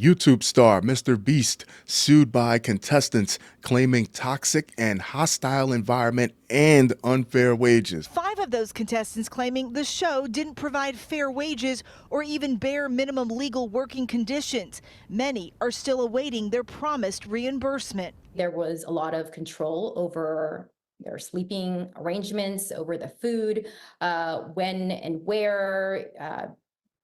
YouTube star MrBeast sued by contestants claiming toxic and hostile environment and unfair wages. 5 of those contestants claiming the show didn't provide fair wages or even bare minimum legal working conditions. Many are still awaiting their promised reimbursement. There was a lot of control over their sleeping arrangements, over the food, when and where,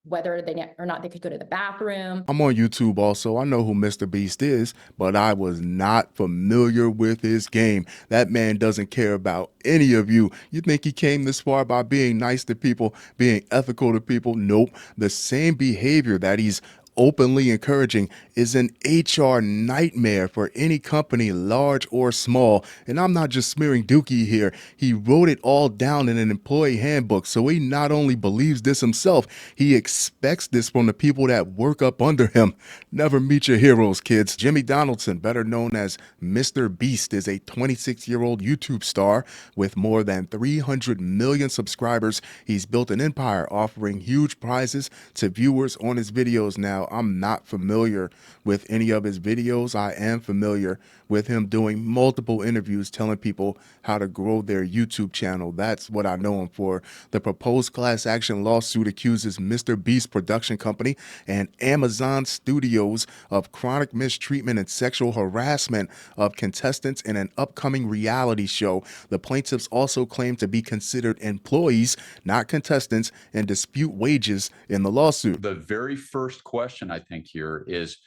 whether or not they could go to the bathroom. I'm on YouTube also. I know who MrBeast is, but I was not familiar with his game. That man doesn't care about any of you. You think he came this far by being nice to people, being ethical to people? Nope. The same behavior that he's openly encouraging is an HR nightmare for any company, large or small. And I'm not just smearing Dookie here. He wrote it all down in an employee handbook. So he not only believes this himself, he expects this from the people that work up under him. Never meet your heroes, kids. Jimmy Donaldson, better known as MrBeast, is a 26-year-old YouTube star with more than 300 million subscribers. He's built an empire offering huge prizes to viewers on his videos. Now, I'm not familiar with any of his videos. I am familiar with him doing multiple interviews telling people how to grow their YouTube channel. That's what I know him for. The proposed class action lawsuit accuses MrBeast production company and Amazon Studios of chronic mistreatment and sexual harassment of contestants in an upcoming reality show. The plaintiffs also claim to be considered employees, not contestants, and dispute wages in the lawsuit. The very first question I think here is,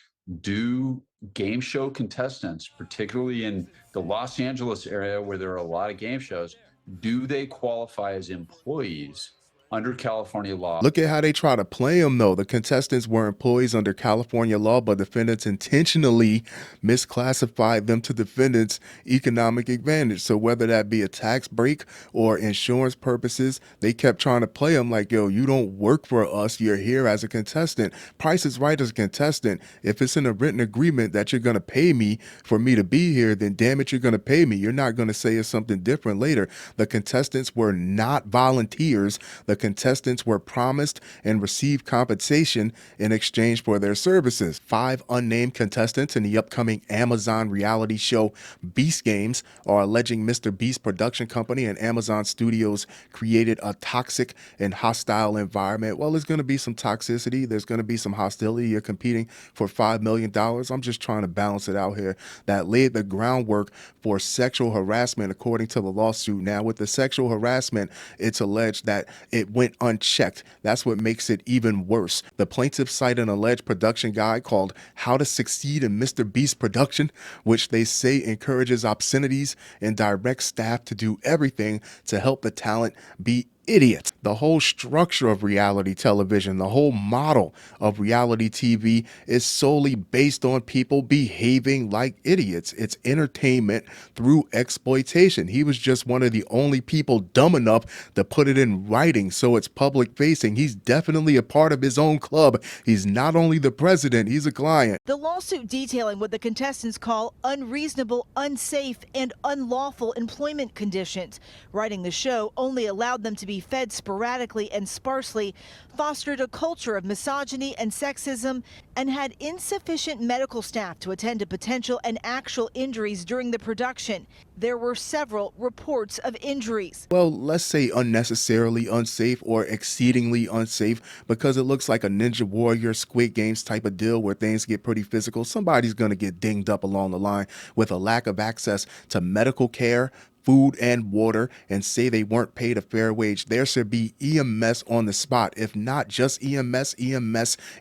do game show contestants, particularly in the Los Angeles area where there are a lot of game shows, do they qualify as employees under California law? Look at how they try to play them, though. The contestants were employees under California law, but defendants intentionally misclassified them to defendants' economic advantage. So whether that be a tax break or insurance purposes, they kept trying to play them like, yo, you don't work for us. You're here as a contestant. Price is right as a contestant. If it's in a written agreement that you're going to pay me for me to be here, then damn it, you're going to pay me. You're not going to say it's something different later. The contestants were not volunteers. The contestants were promised and received compensation in exchange for their services. 5 unnamed contestants in the upcoming Amazon reality show Beast Games are alleging MrBeast production company and Amazon Studios created a toxic and hostile environment. Well, there's going to be some toxicity. There's going to be some hostility. You're competing for $5 million. I'm just trying to balance it out here. That laid the groundwork for sexual harassment, according to the lawsuit. Now, with the sexual harassment, it's alleged that it went unchecked. That's what makes it even worse. The plaintiffs cite an alleged production guide called How to Succeed in MrBeast Production, which they say encourages obscenities and directs staff to do everything to help the talent be idiots. The whole structure of reality television, the whole model of reality TV is solely based on people behaving like idiots. It's entertainment through exploitation. He was just one of the only people dumb enough to put it in writing, so it's public facing. He's definitely a part of his own club. He's not only the president, he's a client. The lawsuit detailing what the contestants call unreasonable, unsafe, and unlawful employment conditions. Writing the show only allowed them to be fed sporadically and sparsely, fostered a culture of misogyny and sexism, and had insufficient medical staff to attend to potential and actual injuries during the production. There were several reports of injuries. Well, let's say unnecessarily unsafe or exceedingly unsafe, because it looks like a Ninja Warrior, Squid Games type of deal where things get pretty physical. Somebody's going to get dinged up along the line with a lack of access to medical care, food and water, and say they weren't paid a fair wage. There should be EMS on the spot. If not just EMS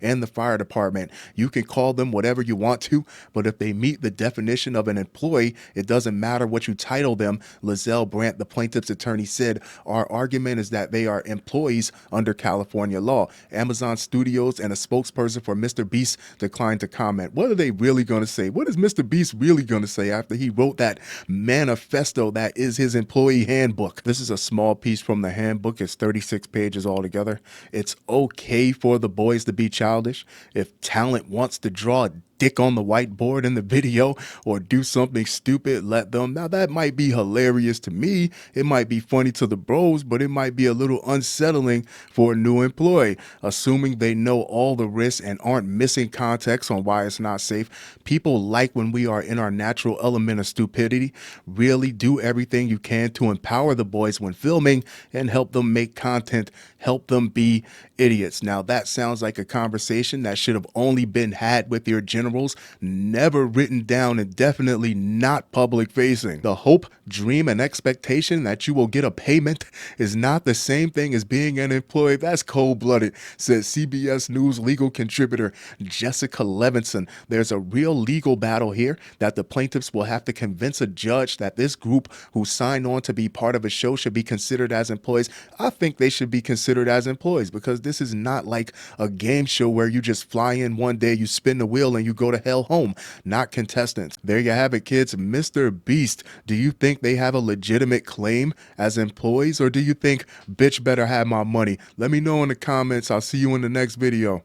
and the fire department. You can call them whatever you want to, but if they meet the definition of an employee, it doesn't matter what you title them. Lizelle Brandt, the plaintiff's attorney, said, our argument is that they are employees under California law. Amazon Studios and a spokesperson for MrBeast declined to comment. What are they really going to say? What is MrBeast really going to say after he wrote that manifesto that is his employee handbook? This is a small piece from the handbook. It's 36 pages altogether. It's okay for the boys to be childish. If talent wants to draw dick on the whiteboard in the video or do something stupid, let them. Now, that might be hilarious to me. It might be funny to the bros, but it might be a little unsettling for a new employee, assuming they know all the risks and aren't missing context on why it's not safe. People like when we are in our natural element of stupidity. Really do everything you can to empower the boys when filming and help them make content, help them be idiots. Now, that sounds like a conversation that should have only been had with your generals, never written down, and definitely not public facing. The hope, dream, and expectation that you will get a payment is not the same thing as being an employee. That's cold-blooded, says CBS News legal contributor Jessica Levinson. There's a real legal battle here that the plaintiffs will have to convince a judge that this group who signed on to be part of a show should be considered as employees. I think they should be considered as employees because this is not like a game show where you just fly in one day, you spin the wheel, and you go to hell home. Not contestants. There you have it, kids. MrBeast. Do you think they have a legitimate claim as employees, or do you think bitch better have my money? Let me know in the comments. I'll see you in the next video.